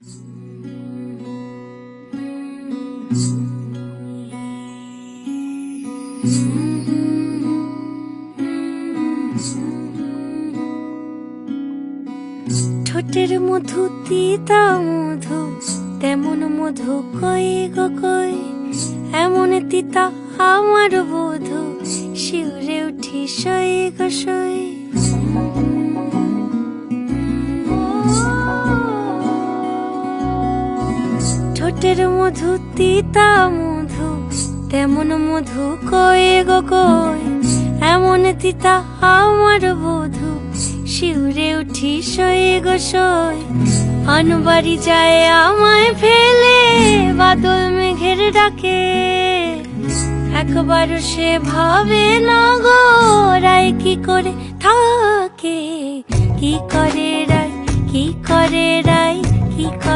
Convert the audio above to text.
ঠোঁটের মধু তিতা মধু, তেমন মধু কই গো কই, এমন তিতা আমার বধু, শিউরে উঠি সই গো সই। ঠোঁটের মধু তিতা মধু, তেমন মধু কই গো কই, এমন তিতা আমার বধু, শিউরে উঠি সই গো সই। আনবাড়ি যায় আমায় ফেলে, বাদল মেঘের ডাকে, একবারও সে ভাবে না গো রায় কি করে থাকে। কি করে রায়, কি করে রায়, কি করে